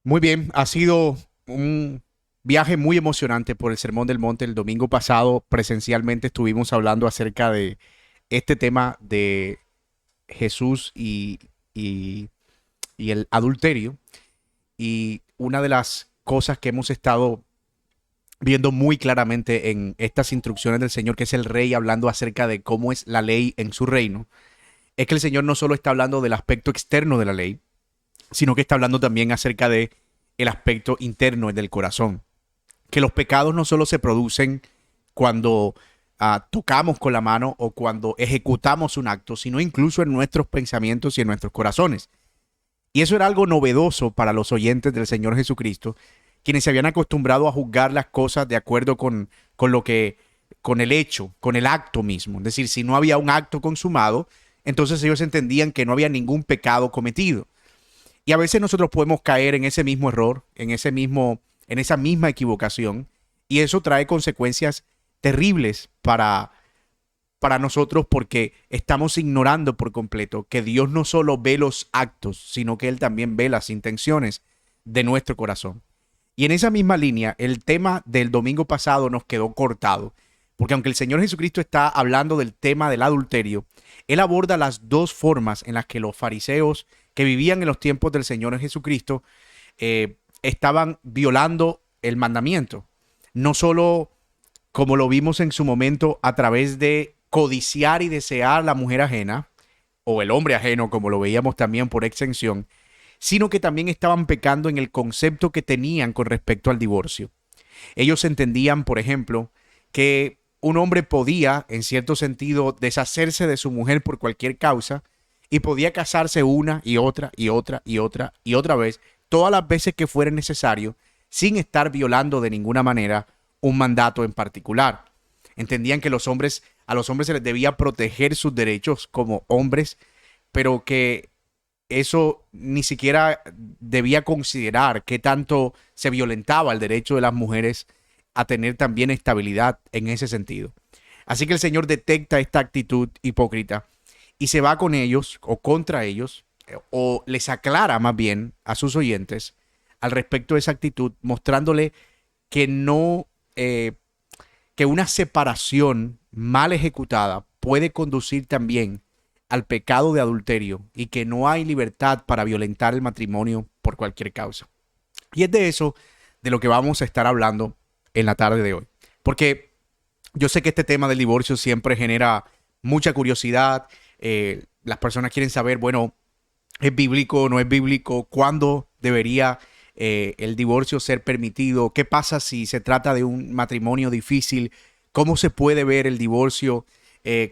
Muy bien, ha sido un viaje muy emocionante por el Sermón del Monte. El domingo pasado presencialmente estuvimos hablando acerca de este tema de Jesús y- y el adulterio. Y una de las cosas que hemos estado viendo muy claramente en estas instrucciones del Señor, que es el Rey hablando acerca de cómo es la ley en su reino, es que el Señor no solo está hablando del aspecto externo de la ley, sino que está hablando también acerca de el aspecto interno del corazón. Que los pecados no solo se producen cuando tocamos con la mano o cuando ejecutamos un acto, sino incluso en nuestros pensamientos y en nuestros corazones. Y eso era algo novedoso para los oyentes del Señor Jesucristo, quienes se habían acostumbrado a juzgar las cosas de acuerdo con lo que, con el hecho, con el acto mismo. Es decir, si no había un acto consumado, entonces ellos entendían que no había ningún pecado cometido. Y a veces nosotros podemos caer en ese mismo error, en esa misma equivocación, y eso trae consecuencias terribles para nosotros porque estamos ignorando por completo que Dios no solo ve los actos, sino que Él también ve las intenciones de nuestro corazón. Y en esa misma línea, el tema del domingo pasado nos quedó cortado, porque aunque el Señor Jesucristo está hablando del tema del adulterio, Él aborda las dos formas en las que los fariseos que vivían en los tiempos del Señor Jesucristo estaban violando el mandamiento. No solo como lo vimos en su momento a través de codiciar y desear la mujer ajena, o el hombre ajeno, como lo veíamos también por extensión, sino que también estaban pecando en el concepto que tenían con respecto al divorcio. Ellos entendían, por ejemplo, que un hombre podía, en cierto sentido, deshacerse de su mujer por cualquier causa y podía casarse una y otra y otra y otra y otra vez, todas las veces que fuera necesario, sin estar violando de ninguna manera un mandato en particular. Entendían que a los hombres se les debía proteger sus derechos como hombres, pero que eso ni siquiera debía considerar qué tanto se violentaba el derecho de las mujeres a tener también estabilidad en ese sentido. Así que el Señor detecta esta actitud hipócrita y se va con ellos o contra ellos o les aclara más bien a sus oyentes al respecto de esa actitud, mostrándole que no, que una separación mal ejecutada puede conducir también al pecado de adulterio y que no hay libertad para violentar el matrimonio por cualquier causa. Y es de eso de lo que vamos a estar hablando en la tarde de hoy. Porque yo sé que este tema del divorcio siempre genera mucha curiosidad. Las personas quieren saber, bueno, ¿es bíblico, no es bíblico? ¿Cuándo debería el divorcio ser permitido? ¿Qué pasa si se trata de un matrimonio difícil? ¿Cómo se puede ver el divorcio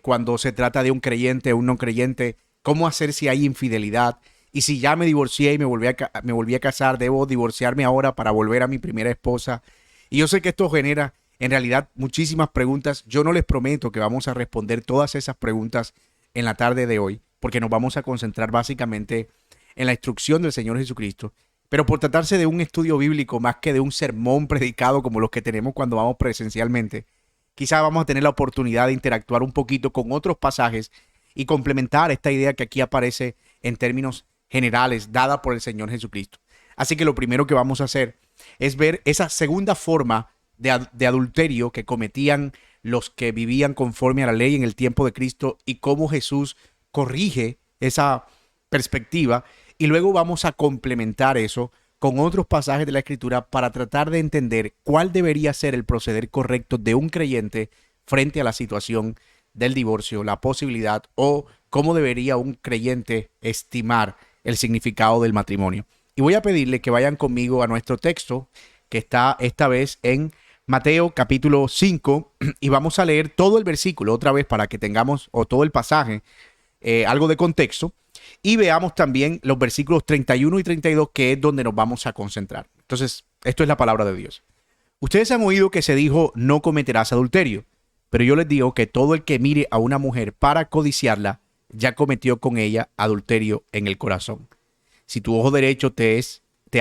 cuando se trata de un creyente o un no creyente? ¿Cómo hacer si hay infidelidad? Y si ya me divorcié y me volví a casar, ¿debo divorciarme ahora para volver a mi primera esposa? Y yo sé que esto genera en realidad muchísimas preguntas. Yo no les prometo que vamos a responder todas esas preguntas en la tarde de hoy, porque nos vamos a concentrar básicamente en la instrucción del Señor Jesucristo. Pero por tratarse de un estudio bíblico más que de un sermón predicado como los que tenemos cuando vamos presencialmente, quizá vamos a tener la oportunidad de interactuar un poquito con otros pasajes y complementar esta idea que aquí aparece en términos generales dada por el Señor Jesucristo. Así que lo primero que vamos a hacer es ver esa segunda forma de adulterio que cometían los que vivían conforme a la ley en el tiempo de Cristo y cómo Jesús corrige esa perspectiva. Y luego vamos a complementar eso con otros pasajes de la Escritura para tratar de entender cuál debería ser el proceder correcto de un creyente frente a la situación del divorcio, la posibilidad o cómo debería un creyente estimar el significado del matrimonio. Y voy a pedirle que vayan conmigo a nuestro texto, que está esta vez en Mateo capítulo 5, y vamos a leer todo el versículo otra vez para que tengamos, o todo el pasaje, algo de contexto, y veamos también los versículos 31 y 32, que es donde nos vamos a concentrar. Entonces, esto es la palabra de Dios. Ustedes han oído que se dijo, no cometerás adulterio, pero yo les digo que todo el que mire a una mujer para codiciarla, ya cometió con ella adulterio en el corazón. Si tu ojo derecho te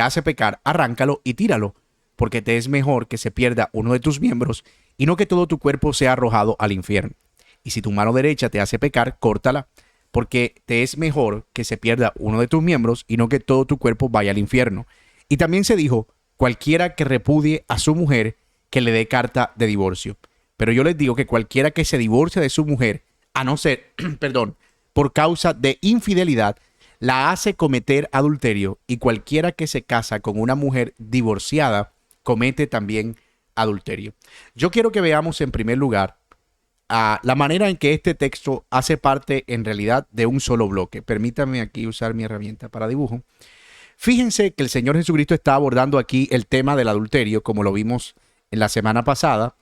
hace pecar, arráncalo y tíralo, porque te es mejor que se pierda uno de tus miembros y no que todo tu cuerpo sea arrojado al infierno. Y si tu mano derecha te hace pecar, córtala, porque te es mejor que se pierda uno de tus miembros y no que todo tu cuerpo vaya al infierno. Y también se dijo, cualquiera que repudie a su mujer, que le dé carta de divorcio. Pero yo les digo que cualquiera que se divorcia de su mujer, a no ser, perdón, por causa de infidelidad, la hace cometer adulterio, y cualquiera que se casa con una mujer divorciada comete también adulterio. Yo quiero que veamos en primer lugar la manera en que este texto hace parte en realidad de un solo bloque. Permítanme aquí usar mi herramienta para dibujo. Fíjense que el Señor Jesucristo está abordando aquí el tema del adulterio, como lo vimos en la semana pasada,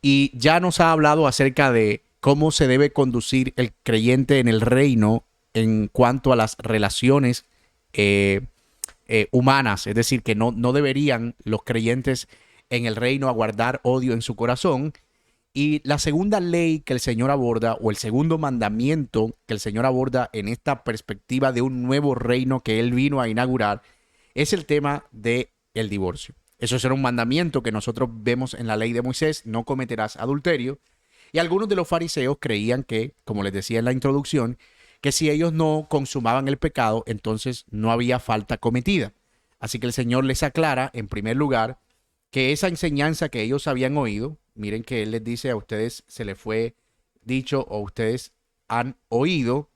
y ya nos ha hablado acerca de cómo se debe conducir el creyente en el reino en cuanto a las relaciones humanas, es decir, que no deberían los creyentes en el reino aguardar odio en su corazón. Y la segunda ley que el Señor aborda, o el segundo mandamiento que el Señor aborda en esta perspectiva de un nuevo reino que Él vino a inaugurar, es el tema del divorcio. Eso será un mandamiento que nosotros vemos en la ley de Moisés: no cometerás adulterio. Y algunos de los fariseos creían que, como les decía en la introducción, que si ellos no consumaban el pecado, entonces no había falta cometida. Así que el Señor les aclara, en primer lugar, que esa enseñanza que ellos habían oído, miren que Él les dice: a ustedes se les fue dicho, o ustedes han oído,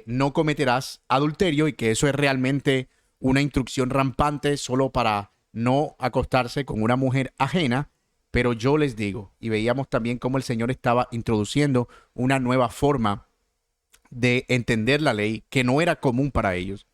no cometerás adulterio, y que eso es realmente una instrucción rampante solo para no acostarse con una mujer ajena. Pero yo les digo, y veíamos también cómo el Señor estaba introduciendo una nueva forma de entender la ley que no era común para ellos.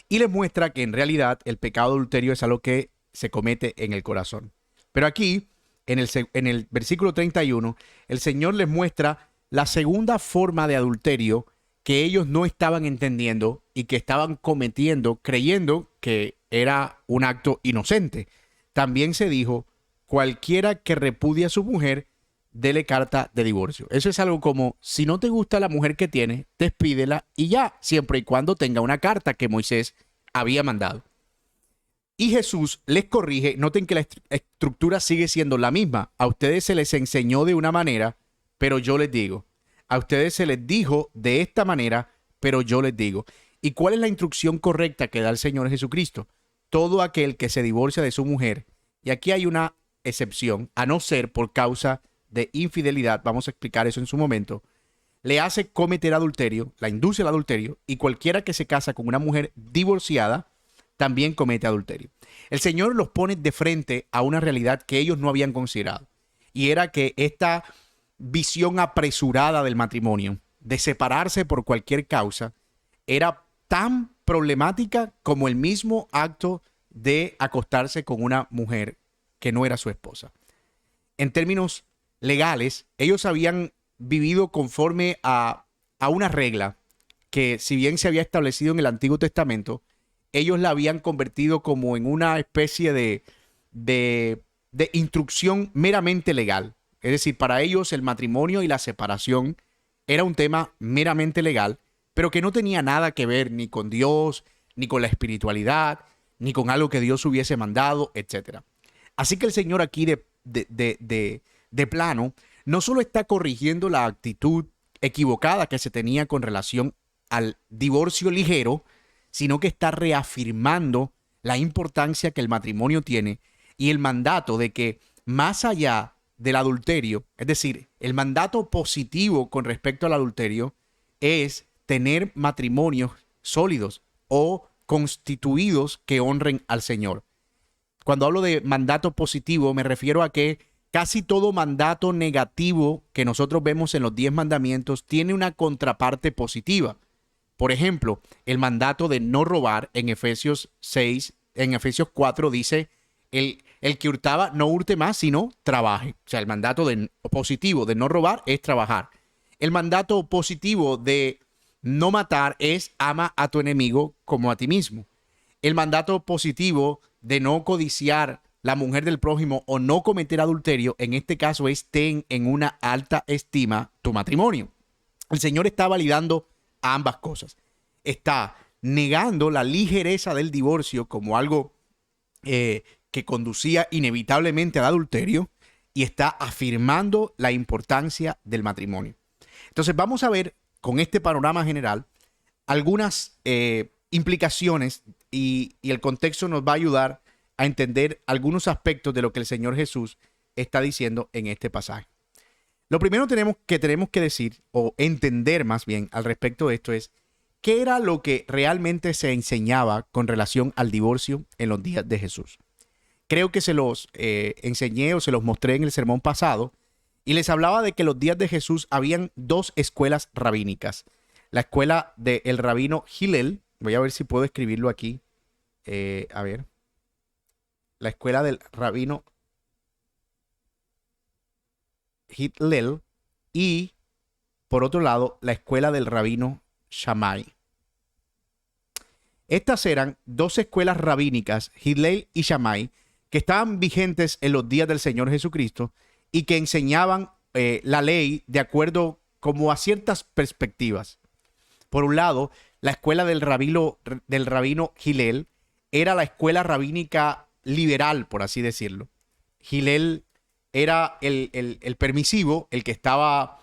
Y les muestra que en realidad el pecado adulterio es algo que se comete en el corazón. Pero aquí, en el versículo 31, el Señor les muestra la segunda forma de adulterio que ellos no estaban entendiendo y que estaban cometiendo, creyendo que era un acto inocente. También se dijo, cualquiera que repudie a su mujer, dele carta de divorcio. Eso es algo como, si no te gusta la mujer que tienes, despídela y ya, siempre y cuando tenga una carta que Moisés había mandado. Y Jesús les corrige. Noten que la estructura sigue siendo la misma. A ustedes se les enseñó de una manera, pero yo les digo. A ustedes se les dijo de esta manera, pero yo les digo. ¿Y cuál es la instrucción correcta que da el Señor Jesucristo? Todo aquel que se divorcia de su mujer, y aquí hay una excepción, a no ser por causa de infidelidad, vamos a explicar eso en su momento, le hace cometer adulterio, la induce al adulterio, y cualquiera que se casa con una mujer divorciada también comete adulterio. El Señor los pone de frente a una realidad que ellos no habían considerado, y era que esta visión apresurada del matrimonio, de separarse por cualquier causa, era tan problemática como el mismo acto de acostarse con una mujer que no era su esposa. En términos legales, ellos habían vivido conforme a una regla que, si bien se había establecido en el Antiguo Testamento, ellos la habían convertido como en una especie de instrucción meramente legal. Es decir, para ellos el matrimonio y la separación era un tema meramente legal, pero que no tenía nada que ver ni con Dios, ni con la espiritualidad, ni con algo que Dios hubiese mandado, etc. Así que el Señor aquí de plano no solo está corrigiendo la actitud equivocada que se tenía con relación al divorcio ligero, sino que está reafirmando la importancia que el matrimonio tiene y el mandato de que, más allá del adulterio, es decir, el mandato positivo con respecto al adulterio es tener matrimonios sólidos o constituidos que honren al Señor. Cuando hablo de mandato positivo, me refiero a que casi todo mandato negativo que nosotros vemos en los 10 mandamientos tiene una contraparte positiva. Por ejemplo, el mandato de no robar en Efesios 6, en Efesios 4 dice, el que hurtaba no hurte más, sino trabaje. O sea, el mandato positivo de no robar es trabajar. El mandato positivo de no matar es ama a tu enemigo como a ti mismo. El mandato positivo de no codiciar la mujer del prójimo o no cometer adulterio, en este caso es ten en una alta estima tu matrimonio. El Señor está validando ambas cosas. Está negando la ligereza del divorcio como algo que conducía inevitablemente al adulterio, y está afirmando la importancia del matrimonio. Entonces vamos a ver con este panorama general algunas implicaciones y el contexto nos va a ayudar a entender algunos aspectos de lo que el Señor Jesús está diciendo en este pasaje. Lo primero tenemos que decir, o entender más bien al respecto de esto es, ¿qué era lo que realmente se enseñaba con relación al divorcio en los días de Jesús? Creo que se los enseñé o se los mostré en el sermón pasado y les hablaba de que en los días de Jesús habían dos escuelas rabínicas. La escuela del rabino Hillel, voy a ver si puedo escribirlo aquí, a ver, la escuela del rabino Hillel y, por otro lado, la escuela del rabino Shammai. Estas eran dos escuelas rabínicas, Hillel y Shammai, que estaban vigentes en los días del Señor Jesucristo y que enseñaban la ley de acuerdo como a ciertas perspectivas. Por un lado, la escuela del rabino Hillel era la escuela rabínica liberal, por así decirlo. Hillel era el permisivo, el que estaba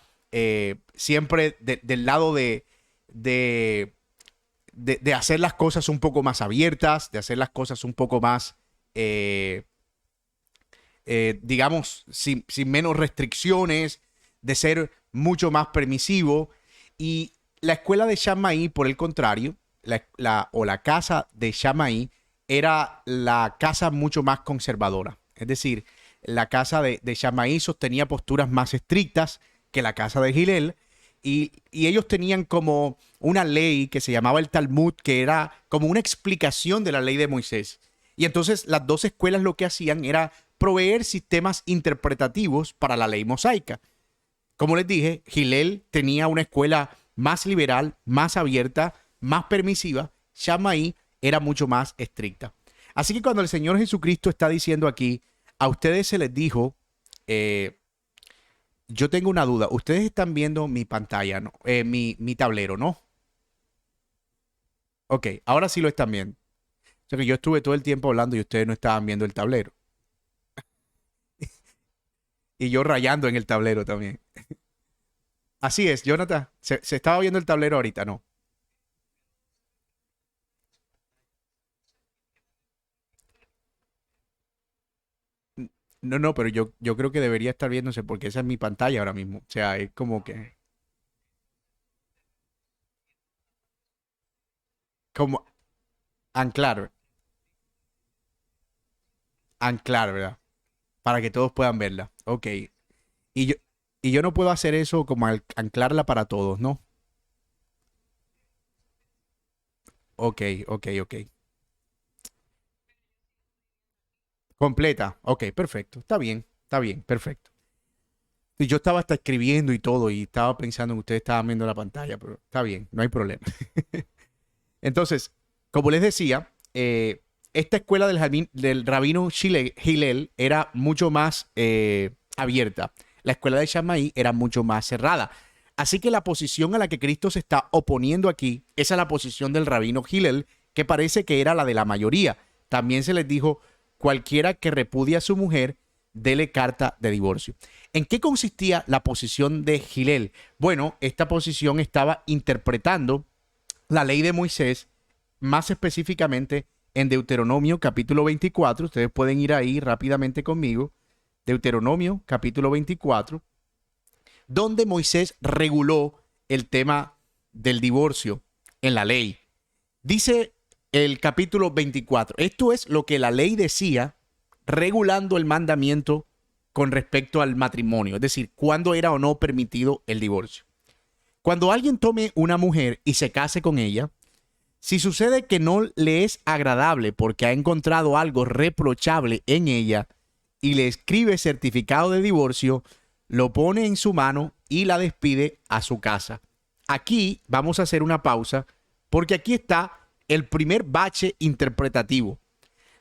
siempre del lado de, de hacer las cosas un poco más abiertas, de hacer las cosas un poco más, digamos, sin menos restricciones, de ser mucho más permisivo. Y la escuela de Shammai, por el contrario, la casa de Shammai era la casa mucho más conservadora. Es decir, la casa de Shammai sostenía posturas más estrictas que la casa de Hillel y ellos tenían como una ley que se llamaba el Talmud, que era como una explicación de la ley de Moisés. Y entonces las dos escuelas lo que hacían era proveer sistemas interpretativos para la ley mosaica. Como les dije, Hillel tenía una escuela más liberal, más abierta, más permisiva. Shammai era mucho más estricta. Así que cuando el Señor Jesucristo está diciendo aquí, a ustedes se les dijo, yo tengo una duda, ustedes están viendo mi pantalla, ¿no? Mi tablero, ¿no? Ok, ahora sí lo están viendo. O sea que yo estuve todo el tiempo hablando y ustedes no estaban viendo el tablero. Y yo rayando en el tablero también. Así es, Jonathan. Se estaba viendo el tablero ahorita, ¿no? No, no, pero yo creo que debería estar viéndose porque esa es mi pantalla ahora mismo. O sea, es como que, como anclar, anclar, ¿verdad? Para que todos puedan verla. Ok. Y yo, y yo no puedo hacer eso como anclarla para todos, ¿no? Ok, ok, ok. Completa. Ok, perfecto. Está bien, perfecto. Y yo estaba hasta escribiendo y todo y estaba pensando en ustedes estaban viendo la pantalla, pero está bien, no hay problema. Entonces, como les decía, esta escuela del rabino Hillel era mucho más abierta. La escuela de Shammai era mucho más cerrada. Así que la posición a la que Cristo se está oponiendo aquí es a la posición del rabino Hillel, que parece que era la de la mayoría. También se les dijo, cualquiera que repudie a su mujer, dele carta de divorcio. ¿En qué consistía la posición de Hillel? Bueno, esta posición estaba interpretando la ley de Moisés, más específicamente en Deuteronomio capítulo 24. Ustedes pueden ir ahí rápidamente conmigo. Deuteronomio capítulo 24, donde Moisés reguló el tema del divorcio en la ley. Dice el capítulo 24, esto es lo que la ley decía regulando el mandamiento con respecto al matrimonio, es decir, cuándo era o no permitido el divorcio. Cuando alguien tome una mujer y se case con ella, si sucede que no le es agradable porque ha encontrado algo reprochable en ella y le escribe certificado de divorcio, lo pone en su mano y la despide a su casa. Aquí vamos a hacer una pausa porque aquí está el primer bache interpretativo.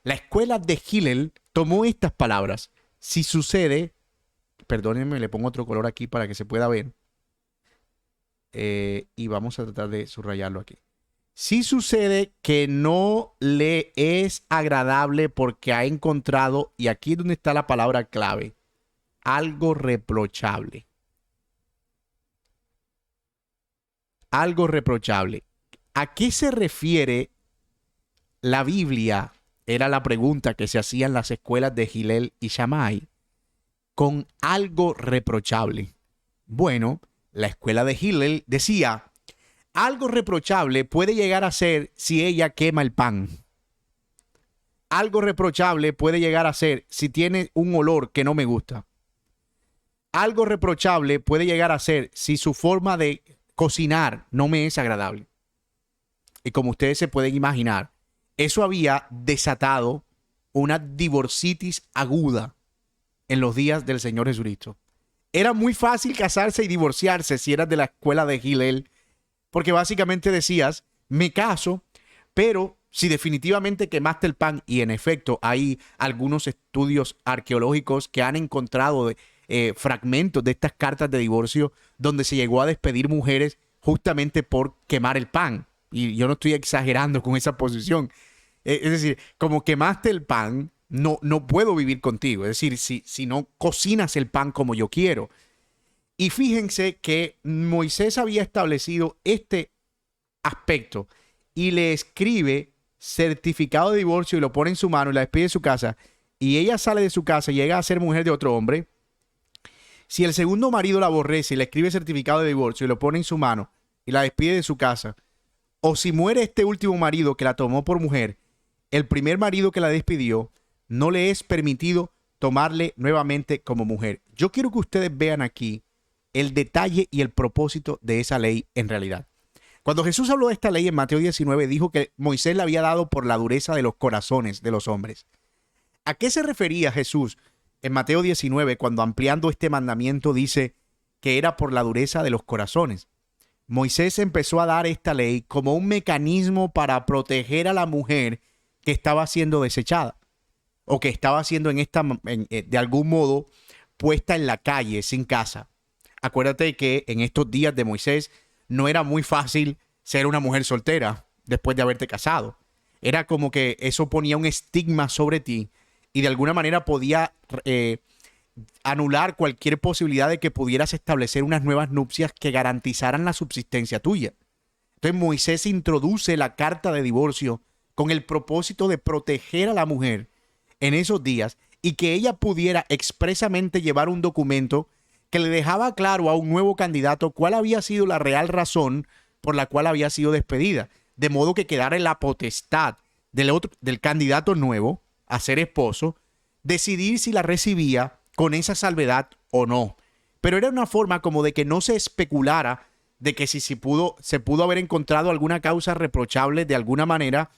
La escuela de Hillel tomó estas palabras. Si sucede, perdónenme, le pongo otro color aquí para que se pueda ver. Y vamos a tratar de subrayarlo aquí. Si sucede que no le es agradable porque ha encontrado, y aquí es donde está la palabra clave, algo reprochable. Algo reprochable. ¿A qué se refiere la Biblia era la pregunta que se hacía en las escuelas de Hillel y Shammai con algo reprochable. Bueno, la escuela de Hillel decía, algo reprochable puede llegar a ser si ella quema el pan. Algo reprochable puede llegar a ser si tiene un olor que no me gusta. Algo reprochable puede llegar a ser si su forma de cocinar no me es agradable. Y como ustedes se pueden imaginar, eso había desatado una divorcitis aguda en los días del Señor Jesucristo. Era muy fácil casarse y divorciarse si eras de la escuela de Hillel, porque básicamente decías, me caso, pero si definitivamente quemaste el pan, y en efecto hay algunos estudios arqueológicos que han encontrado fragmentos de estas cartas de divorcio donde se llegó a despedir mujeres justamente por quemar el pan. Y yo no estoy exagerando con esa posición. Es decir, como quemaste el pan, no puedo vivir contigo. Es decir, si no cocinas el pan como yo quiero. Y fíjense que Moisés había establecido este aspecto y le escribe certificado de divorcio y lo pone en su mano y la despide de su casa. Y ella sale de su casa y llega a ser mujer de otro hombre. Si el segundo marido la aborrece y le escribe certificado de divorcio y lo pone en su mano y la despide de su casa, o si muere este último marido que la tomó por mujer, el primer marido que la despidió no le es permitido tomarle nuevamente como mujer. Yo quiero que ustedes vean aquí el detalle y el propósito de esa ley en realidad. Cuando Jesús habló de esta ley en Mateo 19, dijo que Moisés la había dado por la dureza de los corazones de los hombres. ¿A qué se refería Jesús en Mateo 19 cuando ampliando este mandamiento dice que era por la dureza de los corazones? Moisés empezó a dar esta ley como un mecanismo para proteger a la mujer que estaba siendo desechada o que estaba siendo de algún modo puesta en la calle, sin casa. Acuérdate que en estos días de Moisés no era muy fácil ser una mujer soltera después de haberte casado. Era como que eso ponía un estigma sobre ti y de alguna manera podía anular cualquier posibilidad de que pudieras establecer unas nuevas nupcias que garantizaran la subsistencia tuya. Entonces Moisés introduce la carta de divorcio con el propósito de proteger a la mujer en esos días y que ella pudiera expresamente llevar un documento que le dejaba claro a un nuevo candidato cuál había sido la real razón por la cual había sido despedida, de modo que quedara en la potestad del candidato nuevo a ser esposo decidir si la recibía con esa salvedad o no. Pero era una forma como de que no se especulara de que si se pudo haber encontrado alguna causa reprochable de alguna manera,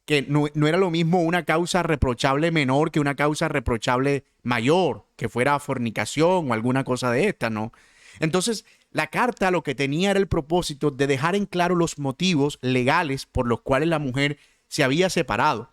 que no era lo mismo una causa reprochable menor que una causa reprochable mayor, que fuera fornicación o alguna cosa de esta, ¿no? Entonces, la carta lo que tenía era el propósito de dejar en claro los motivos legales por los cuales la mujer se había separado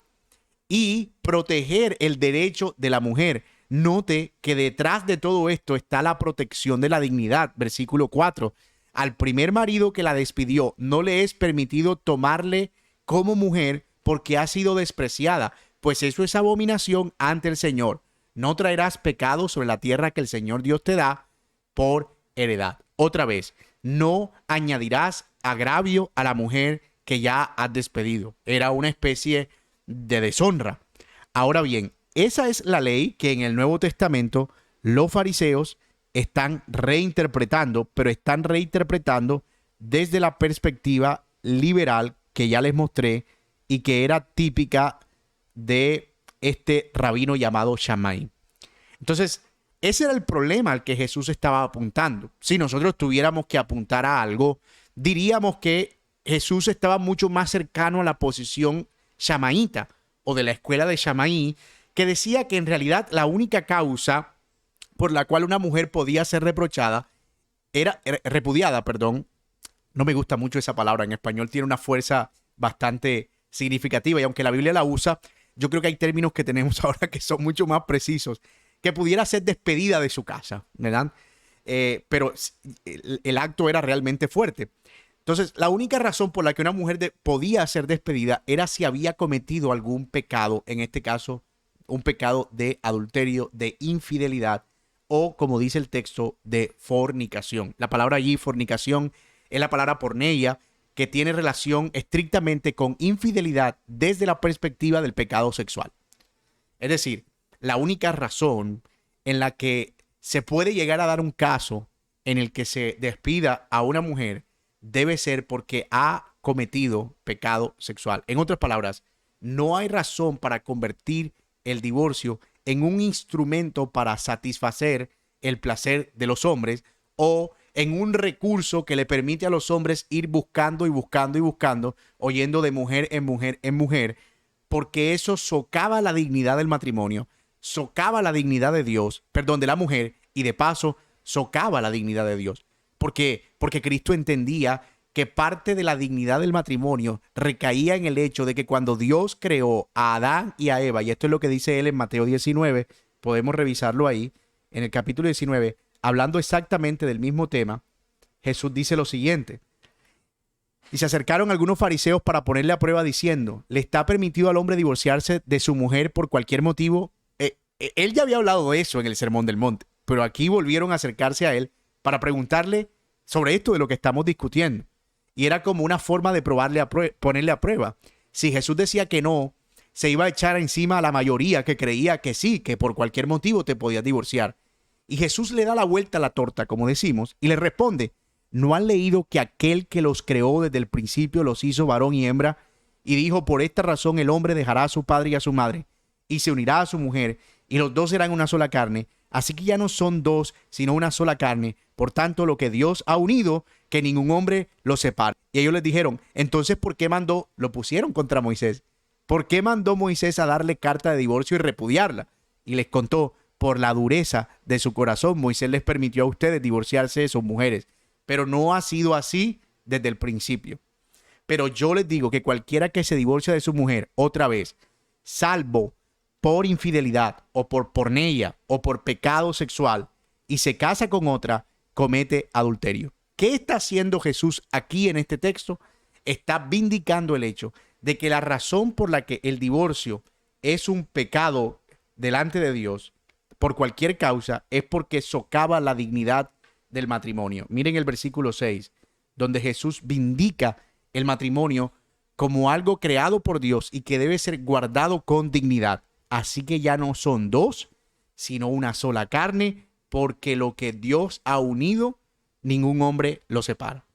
y proteger el derecho de la mujer. Note que detrás de todo esto está la protección de la dignidad. Versículo 4. Al primer marido que la despidió no le es permitido tomarle como mujer porque ha sido despreciada, pues eso es abominación ante el Señor. No traerás pecado sobre la tierra que el Señor Dios te da por heredad. Otra vez, no añadirás agravio a la mujer que ya has despedido. Era una especie de deshonra. Ahora bien, esa es la ley que en el Nuevo Testamento los fariseos están reinterpretando, pero están reinterpretando desde la perspectiva liberal que ya les mostré y que era típica de este rabino llamado Shammai. Entonces, ese era el problema al que Jesús estaba apuntando. Si nosotros tuviéramos que apuntar a algo, diríamos que Jesús estaba mucho más cercano a la posición shamaíta o de la escuela de Shammai, que decía que en realidad la única causa por la cual una mujer podía ser reprochada repudiada, perdón. No me gusta mucho esa palabra, en español tiene una fuerza bastante significativa y aunque la Biblia la usa, yo creo que hay términos que tenemos ahora que son mucho más precisos, que pudiera ser despedida de su casa, ¿verdad? Pero el acto era realmente fuerte. Entonces, la única razón por la que una mujer podía ser despedida era si había cometido algún pecado, en este caso, un pecado de adulterio, de infidelidad o, como dice el texto, de fornicación. La palabra allí, fornicación, es la palabra porneia, que tiene relación estrictamente con infidelidad desde la perspectiva del pecado sexual. Es decir, la única razón en la que se puede llegar a dar un caso en el que se despida a una mujer debe ser porque ha cometido pecado sexual. En otras palabras, no hay razón para convertir el divorcio en un instrumento para satisfacer el placer de los hombres o en un recurso que le permite a los hombres ir buscando y buscando y buscando, oyendo de mujer en mujer en mujer, porque eso socava la dignidad del matrimonio, socava la dignidad de Dios, perdón, de la mujer, y de paso socava la dignidad de Dios. Porque Cristo entendía que parte de la dignidad del matrimonio recaía en el hecho de que cuando Dios creó a Adán y a Eva, y esto es lo que dice él en Mateo 19, podemos revisarlo ahí, en el capítulo 19, hablando exactamente del mismo tema, Jesús dice lo siguiente: y se acercaron algunos fariseos para ponerle a prueba diciendo, ¿le está permitido al hombre divorciarse de su mujer por cualquier motivo? Él ya había hablado de eso en el Sermón del Monte, pero aquí volvieron a acercarse a él para preguntarle sobre esto de lo que estamos discutiendo. Y era como una forma de ponerle a prueba. Si Jesús decía que no, se iba a echar encima a la mayoría que creía que sí, que por cualquier motivo te podías divorciar. Y Jesús le da la vuelta a la torta, como decimos, y le responde, ¿no han leído que aquel que los creó desde el principio los hizo varón y hembra? Y dijo, por esta razón el hombre dejará a su padre y a su madre, y se unirá a su mujer, y los dos serán una sola carne. Así que ya no son dos, sino una sola carne. Por tanto, lo que Dios ha unido, que ningún hombre lo separe. Y ellos les dijeron, entonces, ¿por qué mandó? Lo pusieron contra Moisés. ¿Por qué mandó Moisés a darle carta de divorcio y repudiarla? Y les contó, por la dureza de su corazón, Moisés les permitió a ustedes divorciarse de sus mujeres. Pero no ha sido así desde el principio. Pero yo les digo que cualquiera que se divorcia de su mujer, otra vez, salvo por infidelidad o por porneia o por pecado sexual, y se casa con otra, comete adulterio. ¿Qué está haciendo Jesús aquí en este texto? Está vindicando el hecho de que la razón por la que el divorcio es un pecado delante de Dios, por cualquier causa, es porque socava la dignidad del matrimonio. Miren el versículo 6, donde Jesús vindica el matrimonio como algo creado por Dios y que debe ser guardado con dignidad. Así que ya no son dos, sino una sola carne, porque lo que Dios ha unido, ningún hombre lo separa.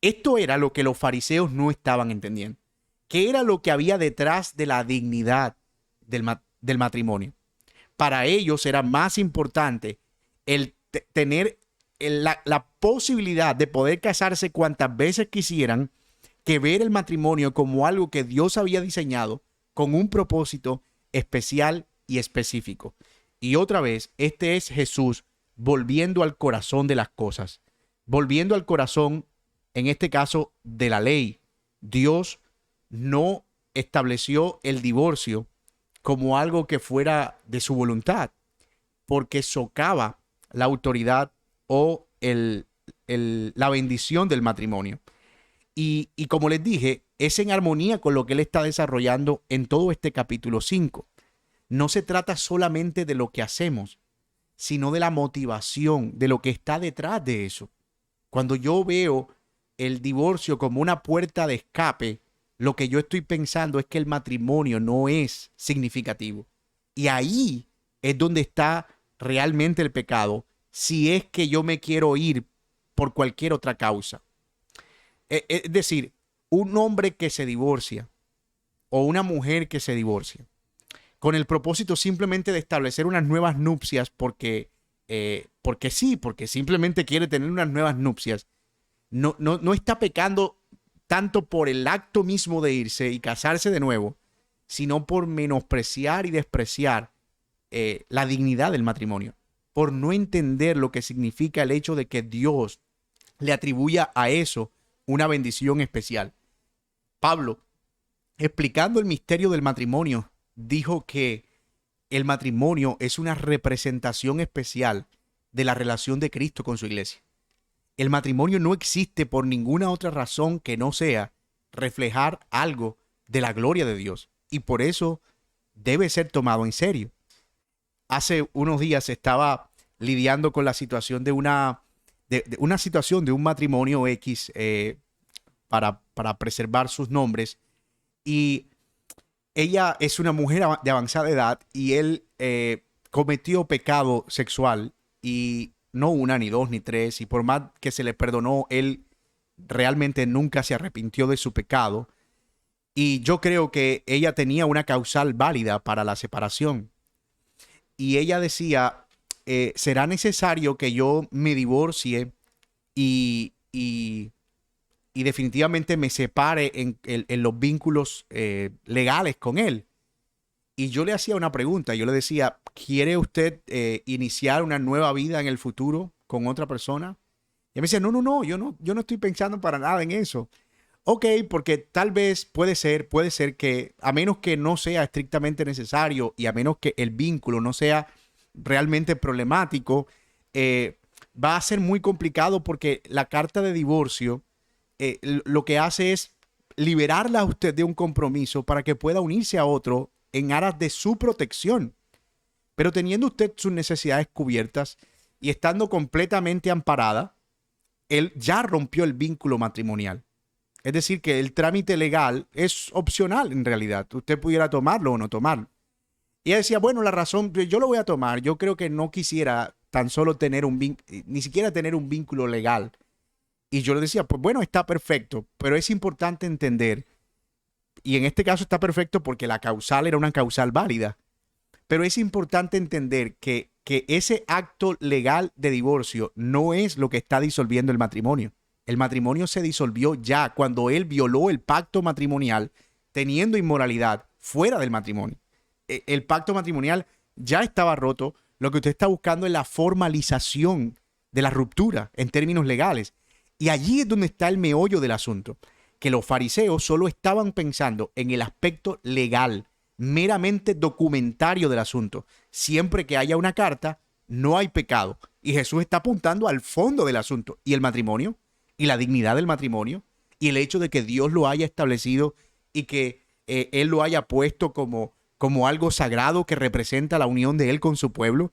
Esto era lo que los fariseos no estaban entendiendo. ¿Qué era lo que había detrás de la dignidad del matrimonio? Para ellos era más importante el tener la posibilidad de poder casarse cuantas veces quisieran que ver el matrimonio como algo que Dios había diseñado con un propósito especial y específico. Y otra vez, este es Jesús volviendo al corazón de las cosas, volviendo al corazón, en este caso, de la ley. Dios no estableció el divorcio como algo que fuera de su voluntad, porque socava la autoridad o la bendición del matrimonio. Y como les dije, es en armonía con lo que él está desarrollando en todo este capítulo 5. No se trata solamente de lo que hacemos, sino de la motivación, de lo que está detrás de eso. Cuando yo veo el divorcio como una puerta de escape, lo que yo estoy pensando es que el matrimonio no es significativo. Y ahí es donde está realmente el pecado, si es que yo me quiero ir por cualquier otra causa. Es decir, un hombre que se divorcia o una mujer que se divorcia con el propósito simplemente de establecer unas nuevas nupcias porque simplemente quiere tener unas nuevas nupcias, no está pecando tanto por el acto mismo de irse y casarse de nuevo, sino por menospreciar y despreciar la dignidad del matrimonio, por no entender lo que significa el hecho de que Dios le atribuya a eso una bendición especial. Pablo, explicando el misterio del matrimonio, dijo que el matrimonio es una representación especial de la relación de Cristo con su iglesia. El matrimonio no existe por ninguna otra razón que no sea reflejar algo de la gloria de Dios, y por eso debe ser tomado en serio. Hace unos días estaba lidiando con la situación de una situación de un matrimonio X, para preservar sus nombres. Y ella es una mujer de avanzada edad y él cometió pecado sexual y no una, ni dos, ni tres. Y por más que se le perdonó, él realmente nunca se arrepintió de su pecado. Y yo creo que ella tenía una causal válida para la separación. Y ella decía, será necesario que yo me divorcie y y definitivamente me separe en los vínculos legales con él. Y yo le hacía una pregunta, yo le decía, ¿quiere usted iniciar una nueva vida en el futuro con otra persona? Y él me decía, no, no, no, yo no estoy pensando para nada en eso. Ok, porque tal vez puede ser que a menos que no sea estrictamente necesario y a menos que el vínculo no sea realmente problemático, va a ser muy complicado porque la carta de divorcio lo que hace es liberarla a usted de un compromiso para que pueda unirse a otro en aras de su protección. Pero teniendo usted sus necesidades cubiertas y estando completamente amparada, él ya rompió el vínculo matrimonial. Es decir, que el trámite legal es opcional en realidad. Usted pudiera tomarlo o no tomarlo. Y ella decía, bueno, la razón, yo lo voy a tomar. Yo creo que no quisiera tan solo tener ni siquiera tener un vínculo legal. Y yo le decía, pues bueno, está perfecto, pero es importante entender, y en este caso está perfecto porque la causal era una causal válida, pero es importante entender que ese acto legal de divorcio no es lo que está disolviendo el matrimonio. El matrimonio se disolvió ya cuando él violó el pacto matrimonial teniendo inmoralidad fuera del matrimonio. El pacto matrimonial ya estaba roto. Lo que usted está buscando es la formalización de la ruptura en términos legales. Y allí es donde está el meollo del asunto, que los fariseos solo estaban pensando en el aspecto legal, meramente documentario del asunto. Siempre que haya una carta, no hay pecado. Y Jesús está apuntando al fondo del asunto. ¿Y el matrimonio? ¿Y la dignidad del matrimonio? ¿Y el hecho de que Dios lo haya establecido y que Él lo haya puesto como algo sagrado que representa la unión de Él con su pueblo?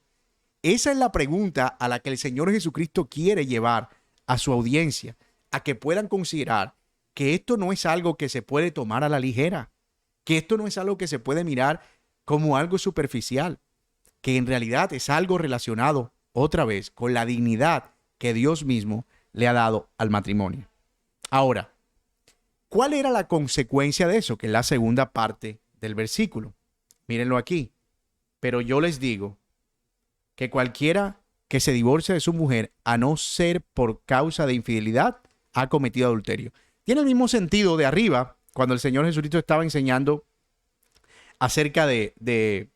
Esa es la pregunta a la que el Señor Jesucristo quiere llevar a su audiencia, a que puedan considerar que esto no es algo que se puede tomar a la ligera, que esto no es algo que se puede mirar como algo superficial, que en realidad es algo relacionado otra vez con la dignidad que Dios mismo le ha dado al matrimonio. Ahora, ¿cuál era la consecuencia de eso? Que es la segunda parte del versículo. Mírenlo aquí. Pero yo les digo que cualquiera que se divorcia de su mujer, a no ser por causa de infidelidad, ha cometido adulterio. Tiene el mismo sentido de arriba, cuando el Señor Jesucristo estaba enseñando acerca del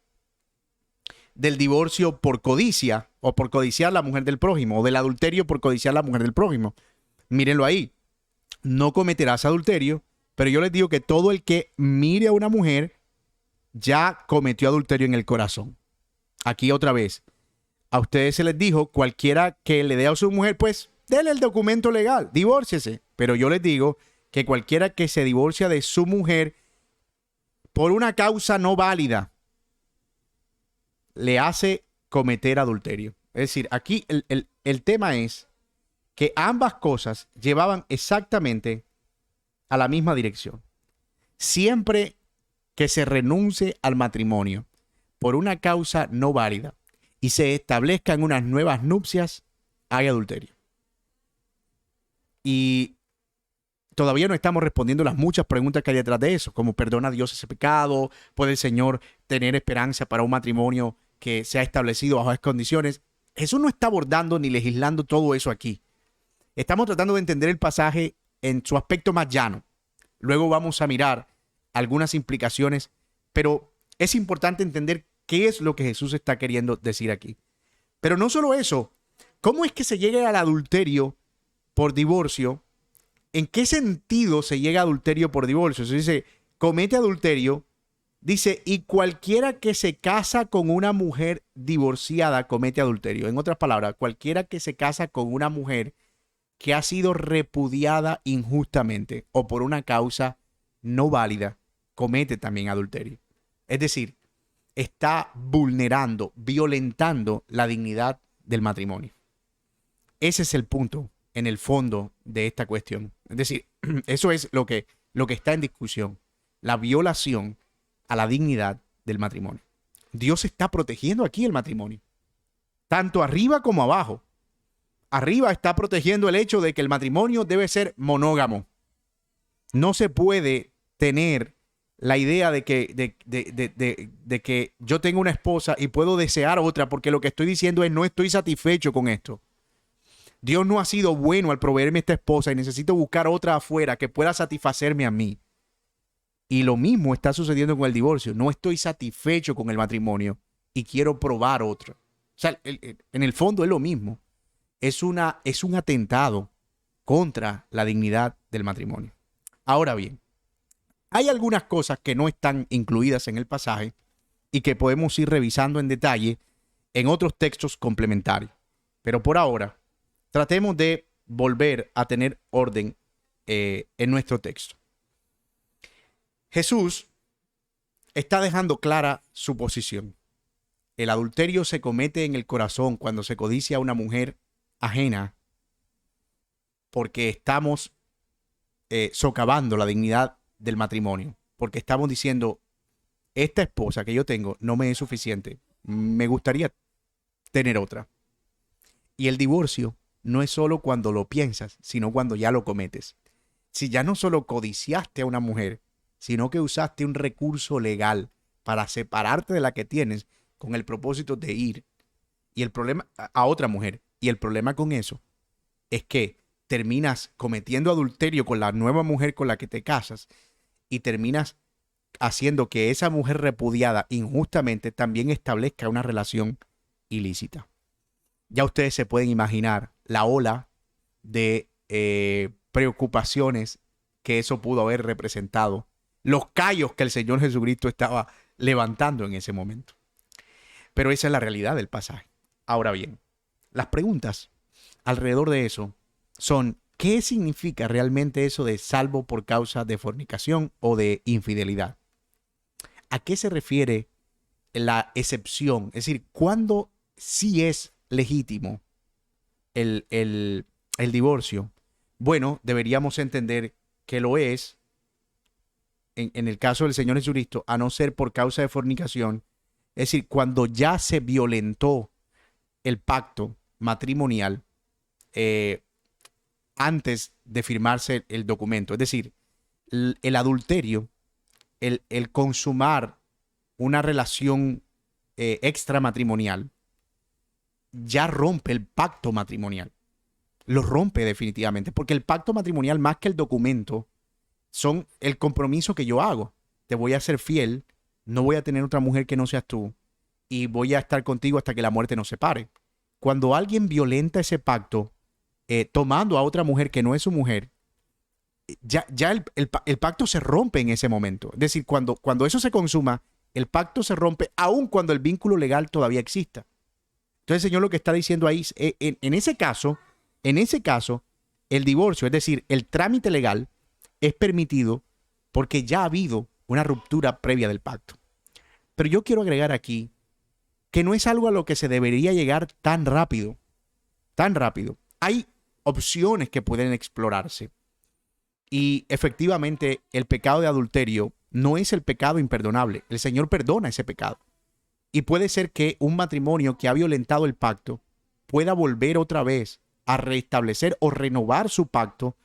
divorcio por codicia, o por codiciar la mujer del prójimo, o del adulterio por codiciar la mujer del prójimo. Mírenlo ahí. No cometerás adulterio, pero yo les digo que todo el que mire a una mujer ya cometió adulterio en el corazón. Aquí otra vez. A ustedes se les dijo, cualquiera que le dé a su mujer, pues déle el documento legal, divórciese. Pero yo les digo que cualquiera que se divorcia de su mujer por una causa no válida, le hace cometer adulterio. Es decir, aquí el tema es que ambas cosas llevaban exactamente a la misma dirección. Siempre que se renuncie al matrimonio por una causa no válida, y se establezcan unas nuevas nupcias, hay adulterio. Y todavía no estamos respondiendo las muchas preguntas que hay detrás de eso, como perdona a Dios ese pecado, puede el Señor tener esperanza para un matrimonio que se ha establecido bajo esas condiciones. Jesús no está abordando ni legislando todo eso aquí. Estamos tratando de entender el pasaje en su aspecto más llano. Luego vamos a mirar algunas implicaciones, pero es importante entender qué es lo que Jesús está queriendo decir aquí. Pero no solo eso, ¿cómo es que se llega al adulterio por divorcio? ¿En qué sentido se llega a adulterio por divorcio? Se dice, comete adulterio, dice, y cualquiera que se casa con una mujer divorciada comete adulterio. En otras palabras, cualquiera que se casa con una mujer que ha sido repudiada injustamente o por una causa no válida, comete también adulterio. Es decir, está vulnerando, violentando la dignidad del matrimonio. Ese es el punto en el fondo de esta cuestión. Es decir, eso es lo que está en discusión, la violación a la dignidad del matrimonio. Dios está protegiendo aquí el matrimonio, tanto arriba como abajo. Arriba está protegiendo el hecho de que el matrimonio debe ser monógamo. No se puede tener la idea de que yo tengo una esposa y puedo desear otra, porque lo que estoy diciendo es no estoy satisfecho con esto. Dios no ha sido bueno al proveerme esta esposa y necesito buscar otra afuera que pueda satisfacerme a mí. Y lo mismo está sucediendo con el divorcio. No estoy satisfecho con el matrimonio y quiero probar otro. O sea, en el fondo es lo mismo. Es un atentado contra la dignidad del matrimonio. Ahora bien, hay algunas cosas que no están incluidas en el pasaje y que podemos ir revisando en detalle en otros textos complementarios. Pero por ahora, tratemos de volver a tener orden en nuestro texto. Jesús está dejando clara su posición. El adulterio se comete en el corazón cuando se codicia a una mujer ajena, porque estamos socavando la dignidad del matrimonio, porque estamos diciendo, esta esposa que yo tengo no me es suficiente, me gustaría tener otra. Y el divorcio no es solo cuando lo piensas, sino cuando ya lo cometes. Si ya no solo codiciaste a una mujer, sino que usaste un recurso legal para separarte de la que tienes con el propósito de ir y el problema a otra mujer. Y el problema con eso es que terminas cometiendo adulterio con la nueva mujer con la que te casas y terminas haciendo que esa mujer repudiada injustamente también establezca una relación ilícita. Ya ustedes se pueden imaginar la ola de preocupaciones que eso pudo haber representado, los callos que el Señor Jesucristo estaba levantando en ese momento. Pero esa es la realidad del pasaje. Ahora bien, las preguntas alrededor de eso son, ¿qué significa realmente eso de salvo por causa de fornicación o de infidelidad? ¿A qué se refiere la excepción? Es decir, ¿cuándo sí es legítimo el divorcio? Bueno, deberíamos entender que lo es, en el caso del Señor Jesucristo, a no ser por causa de fornicación. Es decir, cuando ya se violentó el pacto matrimonial antes de firmarse el documento. Es decir, el adulterio, el consumar una relación extramatrimonial, ya rompe el pacto matrimonial. Lo rompe definitivamente, porque el pacto matrimonial, más que el documento, son el compromiso que yo hago. Te voy a ser fiel, no voy a tener otra mujer que no seas tú, y voy a estar contigo hasta que la muerte nos separe. Cuando alguien violenta ese pacto, tomando a otra mujer que no es su mujer, ya el pacto se rompe en ese momento. Es decir, cuando eso se consuma, el pacto se rompe, aun cuando el vínculo legal todavía exista. Entonces el Señor lo que está diciendo ahí, en ese caso, el divorcio, es decir, el trámite legal, es permitido porque ya ha habido una ruptura previa del pacto. Pero yo quiero agregar aquí que no es algo a lo que se debería llegar tan rápido. Tan rápido. Hay opciones que pueden explorarse. Y efectivamente, el pecado de adulterio no es el pecado imperdonable. El Señor perdona ese pecado. Y puede ser que un matrimonio que ha violentado el pacto pueda volver otra vez a restablecer o renovar su pacto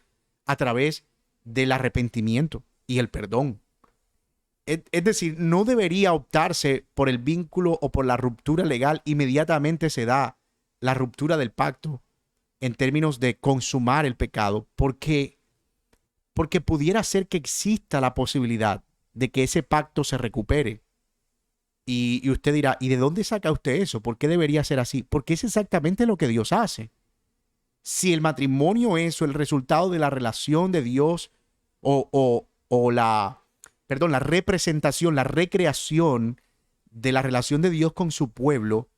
a través del arrepentimiento y el perdón. Es decir, no debería optarse por el vínculo o por la ruptura legal. Inmediatamente se da la ruptura del pacto en términos de consumar el pecado, porque pudiera ser que exista la posibilidad de que ese pacto se recupere. Y usted dirá, ¿y de dónde saca usted eso? ¿Por qué debería ser así? Porque es exactamente lo que Dios hace. Si el matrimonio es el resultado de la relación de Dios o la representación, la recreación de la relación de Dios con su pueblo,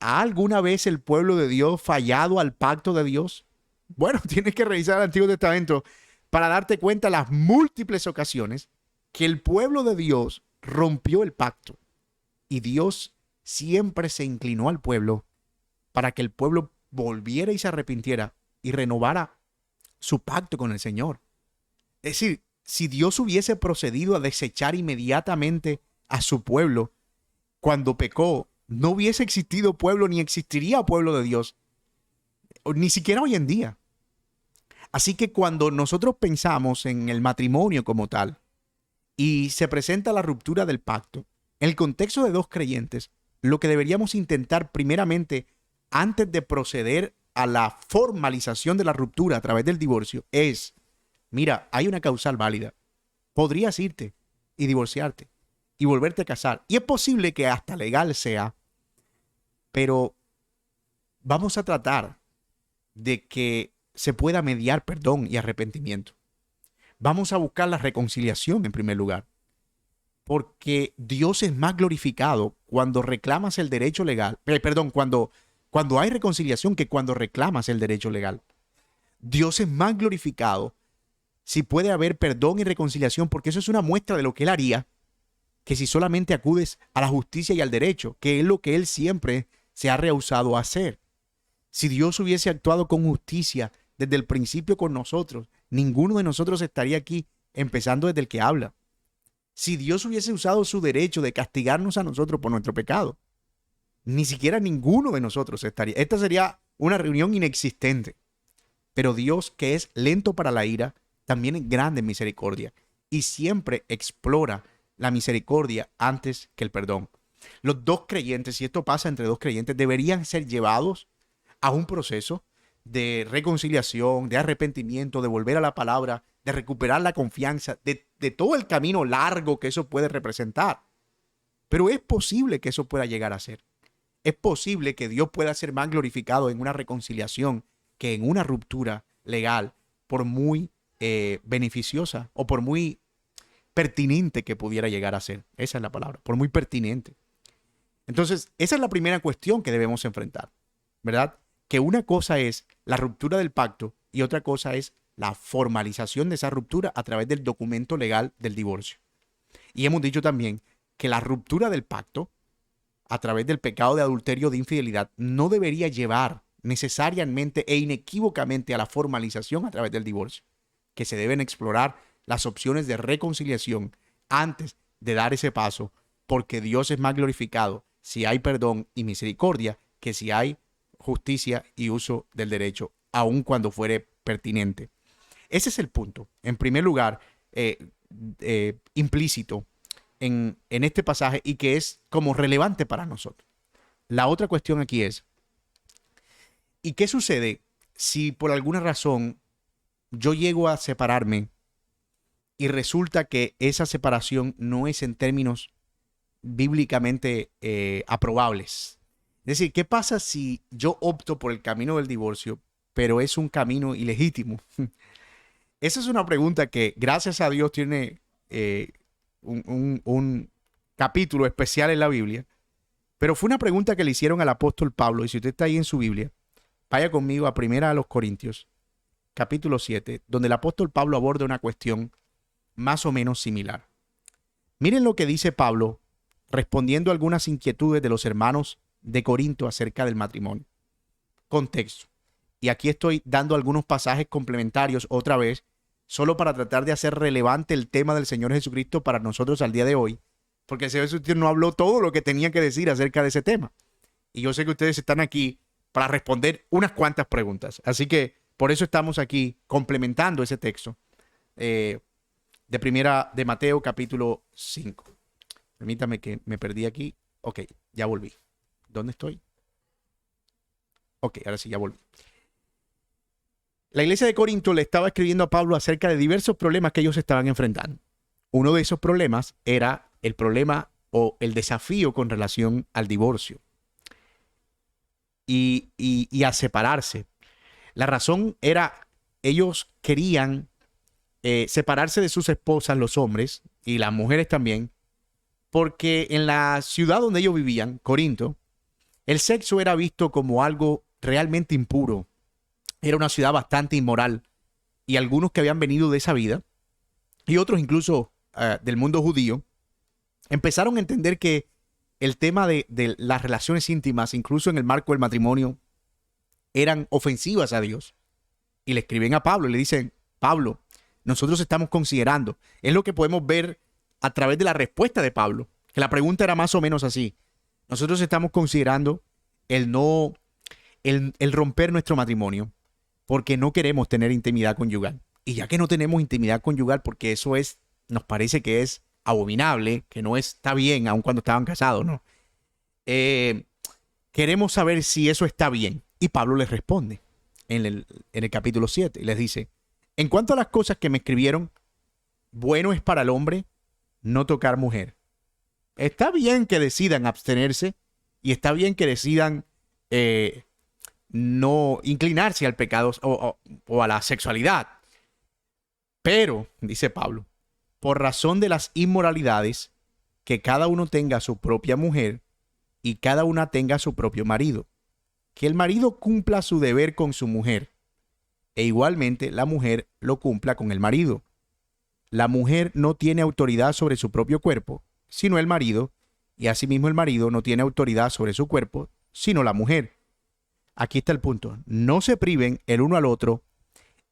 ¿ha alguna vez el pueblo de Dios fallado al pacto de Dios? Bueno, tienes que revisar el Antiguo Testamento para darte cuenta las múltiples ocasiones que el pueblo de Dios rompió el pacto. Y Dios siempre se inclinó al pueblo para que el pueblo volviera y se arrepintiera y renovara su pacto con el Señor. Es decir, si Dios hubiese procedido a desechar inmediatamente a su pueblo cuando pecó, no hubiese existido pueblo ni existiría pueblo de Dios, ni siquiera hoy en día. Así que cuando nosotros pensamos en el matrimonio como tal y se presenta la ruptura del pacto, en el contexto de dos creyentes, lo que deberíamos intentar primeramente, antes de proceder a la formalización de la ruptura a través del divorcio, es, mira, hay una causal válida. Podrías irte y divorciarte y volverte a casar. Y es posible que hasta legal sea, pero vamos a tratar de que se pueda mediar perdón y arrepentimiento. Vamos a buscar la reconciliación en primer lugar, porque Dios es más glorificado cuando reclamas el derecho legal, cuando hay reconciliación que cuando reclamas el derecho legal. Dios es más glorificado si puede haber perdón y reconciliación, porque eso es una muestra de lo que Él haría, que si solamente acudes a la justicia y al derecho, que es lo que Él siempre se ha rehusado a hacer. Si Dios hubiese actuado con justicia desde el principio con nosotros, ninguno de nosotros estaría aquí, empezando desde el que habla. Si Dios hubiese usado su derecho de castigarnos a nosotros por nuestro pecado, ni siquiera ninguno de nosotros estaría. Esta sería una reunión inexistente. Pero Dios, que es lento para la ira, también es grande en misericordia y siempre explora la misericordia antes que el perdón. Los dos creyentes, si esto pasa entre dos creyentes, deberían ser llevados a un proceso de reconciliación, de arrepentimiento, de volver a la palabra, de recuperar la confianza, de todo el camino largo que eso puede representar. Pero es posible que eso pueda llegar a ser. Es posible que Dios pueda ser más glorificado en una reconciliación que en una ruptura legal, por muy beneficiosa o por muy pertinente que pudiera llegar a ser. Esa es la palabra, por muy pertinente. Entonces, esa es la primera cuestión que debemos enfrentar, ¿verdad? Que una cosa es la ruptura del pacto y otra cosa es la formalización de esa ruptura a través del documento legal del divorcio. Y hemos dicho también que la ruptura del pacto a través del pecado de adulterio o de infidelidad no debería llevar necesariamente e inequívocamente a la formalización a través del divorcio, que se deben explorar las opciones de reconciliación antes de dar ese paso, porque Dios es más glorificado si hay perdón y misericordia que si hay justicia y uso del derecho, aun cuando fuere pertinente. Ese es el punto, en primer lugar, implícito en este pasaje y que es como relevante para nosotros. La otra cuestión aquí es, ¿y qué sucede si por alguna razón yo llego a separarme y resulta que esa separación no es en términos bíblicamente aprobables? Es decir, ¿qué pasa si yo opto por el camino del divorcio, pero es un camino ilegítimo? Esa es una pregunta que, gracias a Dios, tiene un capítulo especial en la Biblia, pero fue una pregunta que le hicieron al apóstol Pablo, y si usted está ahí en su Biblia, vaya conmigo a Primera a los Corintios, capítulo 7, donde el apóstol Pablo aborda una cuestión más o menos similar. Miren lo que dice Pablo respondiendo a algunas inquietudes de los hermanos de Corinto acerca del matrimonio. Contexto. Y aquí estoy dando algunos pasajes complementarios otra vez, solo para tratar de hacer relevante el tema del Señor Jesucristo para nosotros al día de hoy, porque el Señor Jesucristo no habló todo lo que tenía que decir acerca de ese tema. Y yo sé que ustedes están aquí para responder unas cuantas preguntas. Así que por eso estamos aquí complementando ese texto de primera de Mateo capítulo 5. Permítame que me perdí aquí. Ok, ya volví. ¿Dónde estoy? Ok, ahora sí, ya volví. La iglesia de Corinto le estaba escribiendo a Pablo acerca de diversos problemas que ellos estaban enfrentando. Uno de esos problemas era el problema o el desafío con relación al divorcio y a separarse. La razón era, ellos querían separarse de sus esposas, los hombres y las mujeres también, porque en la ciudad donde ellos vivían, Corinto, el sexo era visto como algo realmente impuro. Era una ciudad bastante inmoral y algunos que habían venido de esa vida y otros incluso del mundo judío empezaron a entender que el tema de las relaciones íntimas, incluso en el marco del matrimonio, eran ofensivas a Dios. y le escriben a Pablo y le dicen, Pablo, nosotros estamos considerando, es lo que podemos ver a través de la respuesta de Pablo, que la pregunta era más o menos así, nosotros estamos considerando el no, el romper nuestro matrimonio porque no queremos tener intimidad conyugal. Y ya que no tenemos intimidad conyugal, porque eso es, nos parece que es abominable, que no está bien, aun cuando estaban casados, ¿no? Queremos saber si eso está bien. Y Pablo les responde en el capítulo 7 y les dice, en cuanto a las cosas que me escribieron, bueno es para el hombre no tocar mujer. Está bien que decidan abstenerse y está bien que decidan no inclinarse al pecado o a la sexualidad. Pero, dice Pablo, por razón de las inmoralidades, que cada uno tenga su propia mujer y cada una tenga su propio marido. Que el marido cumpla su deber con su mujer e igualmente la mujer lo cumpla con el marido. La mujer no tiene autoridad sobre su propio cuerpo, sino el marido, y asimismo el marido no tiene autoridad sobre su cuerpo, sino la mujer. Aquí está el punto. No se priven el uno al otro,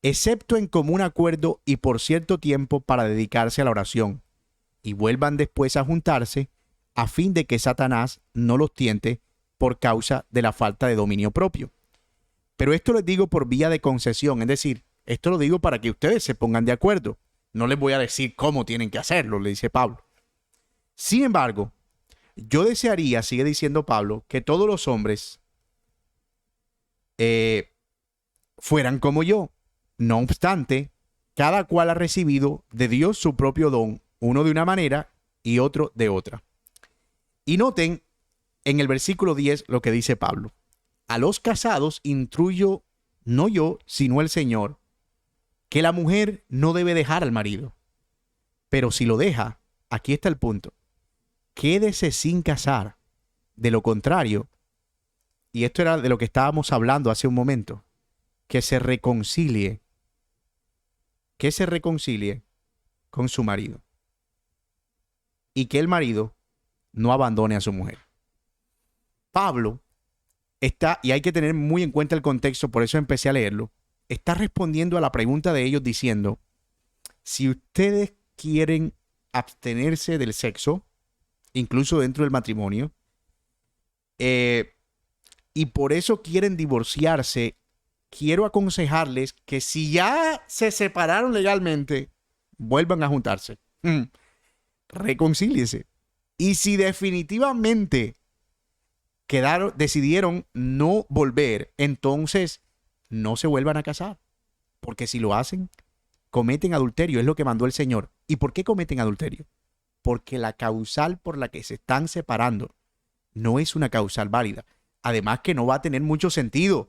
excepto en común acuerdo y por cierto tiempo para dedicarse a la oración, y vuelvan después a juntarse, a fin de que Satanás no los tiente por causa de la falta de dominio propio. Pero esto les digo por vía de concesión, es decir, esto lo digo para que ustedes se pongan de acuerdo. No les voy a decir cómo tienen que hacerlo, le dice Pablo. Sin embargo, yo desearía, sigue diciendo Pablo, que todos los hombres fueran como yo. No obstante, cada cual ha recibido de Dios su propio don, uno de una manera y otro de otra. Y noten en el versículo 10 lo que dice Pablo. A los casados instruyo, no yo, sino el Señor, que la mujer no debe dejar al marido. Pero si lo deja, aquí está el punto. Quédese sin casar. De lo contrario, y esto era de lo que estábamos hablando hace un momento, que se reconcilie con su marido. Y que el marido no abandone a su mujer. Pablo está, y hay que tener muy en cuenta el contexto, por eso empecé a leerlo, está respondiendo a la pregunta de ellos diciendo, si ustedes quieren abstenerse del sexo, incluso dentro del matrimonio, y por eso quieren divorciarse, quiero aconsejarles que si ya se separaron legalmente, vuelvan a juntarse. Reconcíliense. Y si definitivamente decidieron no volver, entonces no se vuelvan a casar. Porque si lo hacen, cometen adulterio, es lo que mandó el Señor. ¿Y por qué cometen adulterio? Porque la causal por la que se están separando no es una causal válida. Además que no va a tener mucho sentido.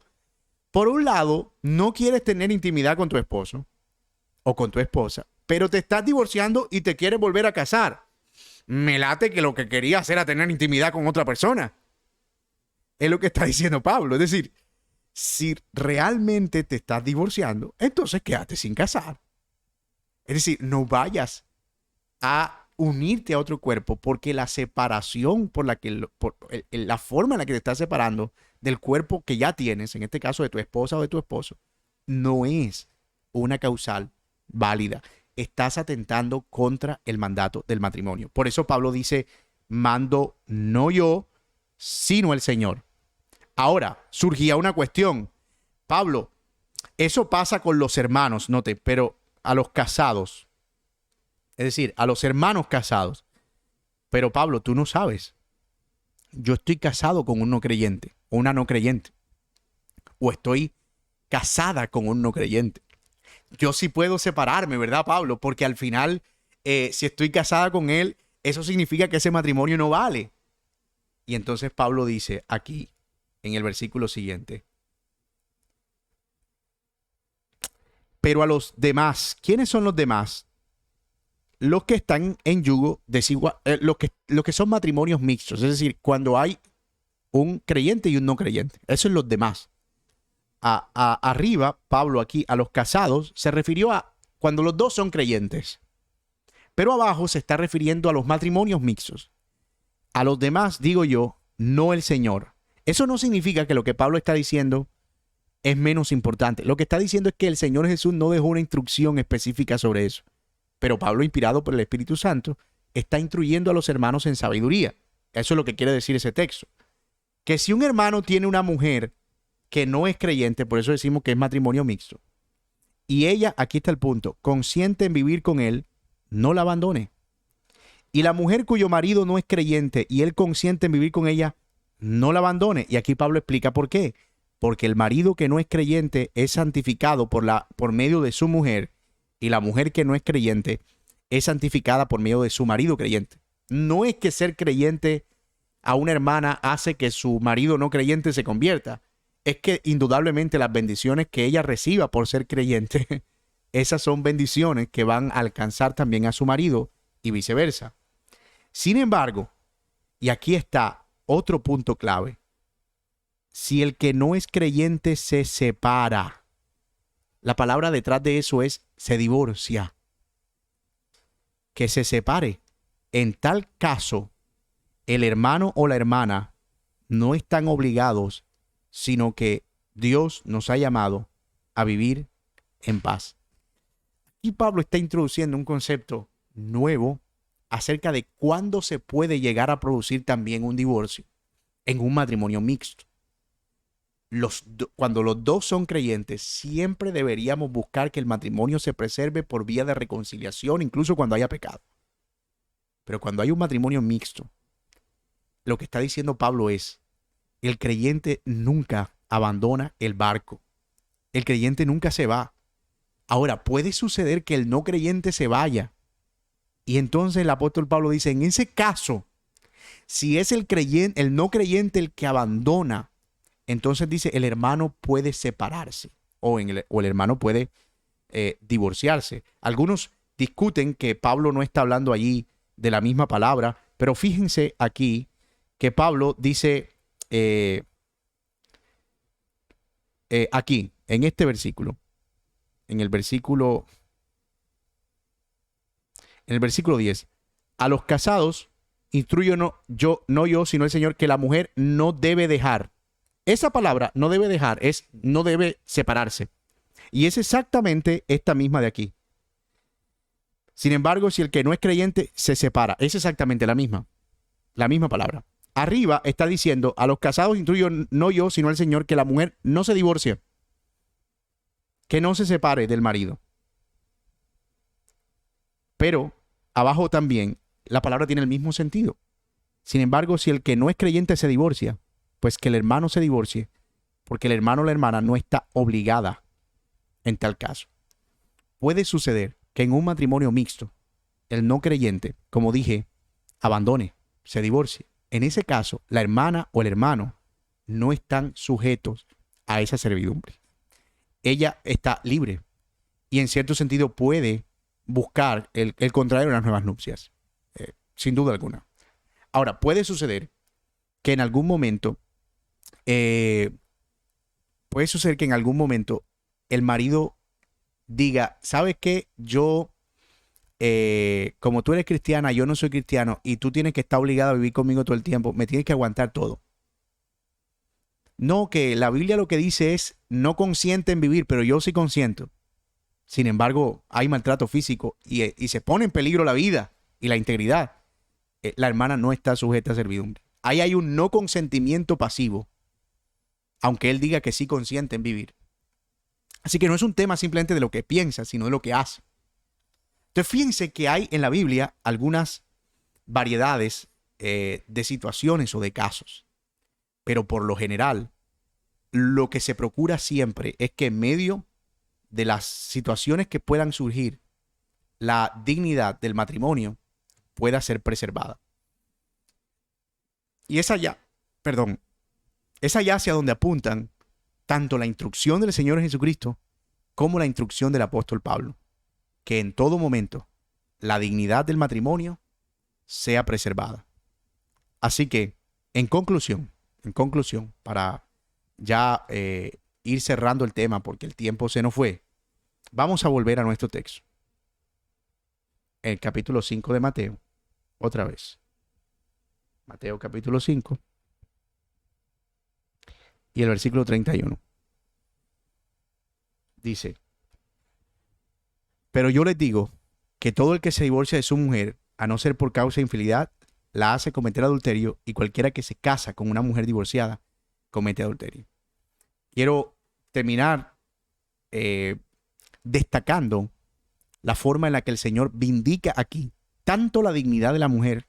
Por un lado, no quieres tener intimidad con tu esposo o con tu esposa, pero te estás divorciando y te quieres volver a casar. Me late que lo que querías era tener intimidad con otra persona. Es lo que está diciendo Pablo. Es decir, si realmente te estás divorciando, entonces quédate sin casar. Es decir, no vayas a unirte a otro cuerpo porque la separación por la forma en la que te estás separando del cuerpo que ya tienes, en este caso de tu esposa o de tu esposo, no es una causal válida. Estás atentando contra el mandato del matrimonio. Por eso Pablo dice, mando no yo, sino el Señor. Ahora, surgía una cuestión. Pablo, eso pasa con los hermanos, note, pero a los casados, es decir, a los hermanos casados. Pero Pablo, tú no sabes. Yo estoy casado con un no creyente, o una no creyente. O estoy casada con un no creyente. Yo sí puedo separarme, ¿verdad, Pablo? Porque al final, si estoy casada con él, eso significa que ese matrimonio no vale. Y entonces Pablo dice aquí, en el versículo siguiente, pero a los demás, ¿quiénes son los demás? Los que están en yugo desigual, los que son matrimonios mixtos, es decir, cuando hay un creyente y un no creyente. Eso es los demás. Arriba, Pablo aquí, a los casados, se refirió a cuando los dos son creyentes. Pero abajo se está refiriendo a los matrimonios mixtos. A los demás, digo yo, no el Señor. Eso no significa que lo que Pablo está diciendo es menos importante. Lo que está diciendo es que el Señor Jesús no dejó una instrucción específica sobre eso. Pero Pablo, inspirado por el Espíritu Santo, está instruyendo a los hermanos en sabiduría. Eso es lo que quiere decir ese texto. Que si un hermano tiene una mujer que no es creyente, por eso decimos que es matrimonio mixto, y ella, aquí está el punto, consiente en vivir con él, no la abandone. Y la mujer cuyo marido no es creyente y él consiente en vivir con ella, no la abandone. Y aquí Pablo explica por qué. Porque el marido que no es creyente es santificado por medio de su mujer, y la mujer que no es creyente es santificada por medio de su marido creyente. No es que ser creyente a una hermana hace que su marido no creyente se convierta. Es que indudablemente las bendiciones que ella reciba por ser creyente, esas son bendiciones que van a alcanzar también a su marido y viceversa. Sin embargo, y aquí está otro punto clave, si el que no es creyente se separa, la palabra detrás de eso es se divorcia, que se separe. En tal caso, el hermano o la hermana no están obligados, sino que Dios nos ha llamado a vivir en paz. Y Pablo está introduciendo un concepto nuevo acerca de cuándo se puede llegar a producir también un divorcio en un matrimonio mixto. Cuando los dos son creyentes, siempre deberíamos buscar que el matrimonio se preserve por vía de reconciliación, incluso cuando haya pecado. Pero cuando hay un matrimonio mixto, lo que está diciendo Pablo es, el creyente nunca abandona el barco. El creyente nunca se va. Ahora, puede suceder que el no creyente se vaya. Y entonces el apóstol Pablo dice, en ese caso, si es el no creyente el que abandona, entonces dice, el hermano puede separarse o el hermano puede divorciarse. Algunos discuten que Pablo no está hablando allí de la misma palabra, pero fíjense aquí que Pablo dice aquí, en este versículo, en el versículo 10, a los casados instruyo no yo, sino el Señor, que la mujer no debe dejar. Esa palabra, no debe dejar, es no debe separarse. Y es exactamente esta misma de aquí. Sin embargo, si el que no es creyente se separa, es exactamente la misma palabra. Arriba está diciendo, a los casados instruyo no yo, sino el Señor, que la mujer no se divorcie, que no se separe del marido. Pero abajo también la palabra tiene el mismo sentido. Sin embargo, si el que no es creyente se divorcia, pues que el hermano se divorcie, porque el hermano o la hermana no está obligada en tal caso. Puede suceder que en un matrimonio mixto, el no creyente, como dije, abandone, se divorcie. En ese caso, la hermana o el hermano no están sujetos a esa servidumbre. Ella está libre y en cierto sentido puede buscar el contrario de las nuevas nupcias, sin duda alguna. Ahora, puede suceder que en algún momento el marido diga, ¿sabes qué? Yo, como tú eres cristiana, yo no soy cristiano y tú tienes que estar obligado a vivir conmigo todo el tiempo, me tienes que aguantar todo. No, que la Biblia lo que dice es, no consiente en vivir, pero yo sí consiento. Sin embargo, hay maltrato físico y se pone en peligro la vida y la integridad. La hermana no está sujeta a servidumbre. Ahí hay un no consentimiento pasivo, aunque él diga que sí consiente en vivir. Así que no es un tema simplemente de lo que piensa, sino de lo que hace. Entonces, fíjense que hay en la Biblia algunas variedades de situaciones o de casos. Pero por lo general, lo que se procura siempre es que en medio de las situaciones que puedan surgir, la dignidad del matrimonio pueda ser preservada. Y es allá hacia donde apuntan tanto la instrucción del Señor Jesucristo como la instrucción del apóstol Pablo, que en todo momento la dignidad del matrimonio sea preservada. Así que, en conclusión, para ya ir cerrando el tema porque el tiempo se nos fue, vamos a volver a nuestro texto. El capítulo 5 de Mateo, otra vez. Mateo capítulo 5 y el versículo 31. Dice, pero yo les digo que todo el que se divorcia de su mujer, a no ser por causa de infidelidad, la hace cometer adulterio, y cualquiera que se casa con una mujer divorciada comete adulterio. Quiero terminar eh, destacando la forma en la que el Señor vindica aquí tanto la dignidad de la mujer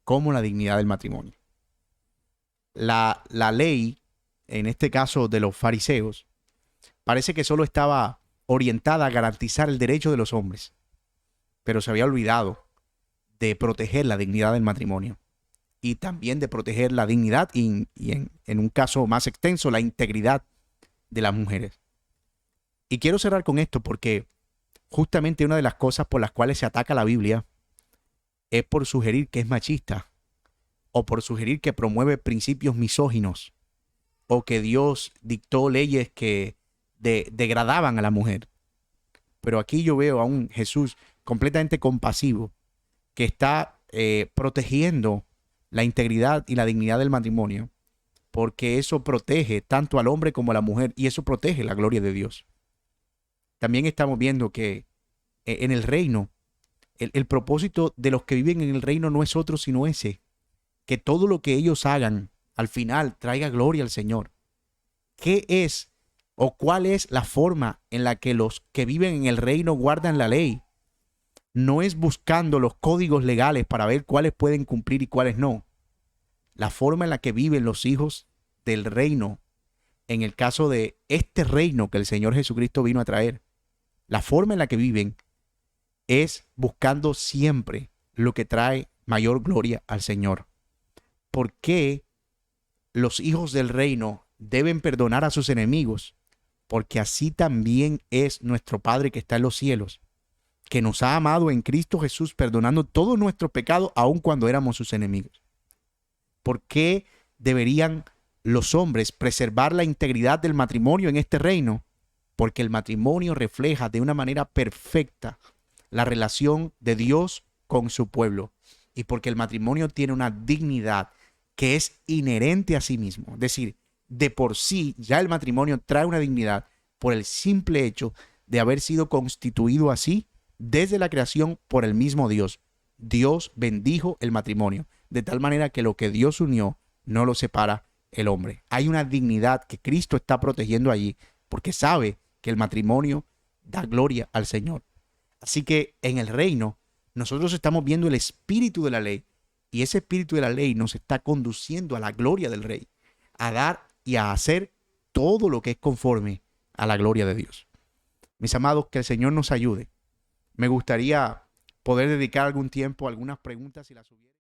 como la dignidad del matrimonio. La ley, en este caso de los fariseos, parece que solo estaba orientada a garantizar el derecho de los hombres, pero se había olvidado de proteger la dignidad del matrimonio y también de proteger la dignidad y en un caso más extenso, la integridad de las mujeres. Y quiero cerrar con esto porque justamente una de las cosas por las cuales se ataca la Biblia es por sugerir que es machista o por sugerir que promueve principios misóginos o que Dios dictó leyes que degradaban a la mujer. Pero aquí yo veo a un Jesús completamente compasivo que está protegiendo la integridad y la dignidad del matrimonio, porque eso protege tanto al hombre como a la mujer y eso protege la gloria de Dios. También estamos viendo que en el reino, el propósito de los que viven en el reino no es otro sino ese, que todo lo que ellos hagan al final traiga gloria al Señor. ¿Qué es o cuál es la forma en la que los que viven en el reino guardan la ley? No es buscando los códigos legales para ver cuáles pueden cumplir y cuáles no. La forma en la que viven los hijos del reino, en el caso de este reino que el Señor Jesucristo vino a traer, la forma en la que viven es buscando siempre lo que trae mayor gloria al Señor. ¿Por qué los hijos del reino deben perdonar a sus enemigos? Porque así también es nuestro Padre que está en los cielos, que nos ha amado en Cristo Jesús, perdonando todos nuestros pecados, aun cuando éramos sus enemigos. ¿Por qué deberían los hombres preservar la integridad del matrimonio en este reino? Porque el matrimonio refleja de una manera perfecta la relación de Dios con su pueblo. Y porque el matrimonio tiene una dignidad que es inherente a sí mismo. Es decir, de por sí ya el matrimonio trae una dignidad por el simple hecho de haber sido constituido así desde la creación por el mismo Dios. Dios bendijo el matrimonio, de tal manera que lo que Dios unió no lo separa el hombre. Hay una dignidad que Cristo está protegiendo allí porque sabe que el matrimonio da gloria al Señor. Así que en el reino nosotros estamos viendo el espíritu de la ley y ese espíritu de la ley nos está conduciendo a la gloria del Rey, a dar y a hacer todo lo que es conforme a la gloria de Dios. Mis amados, que el Señor nos ayude. Me gustaría poder dedicar algún tiempo a algunas preguntas si las hubiera.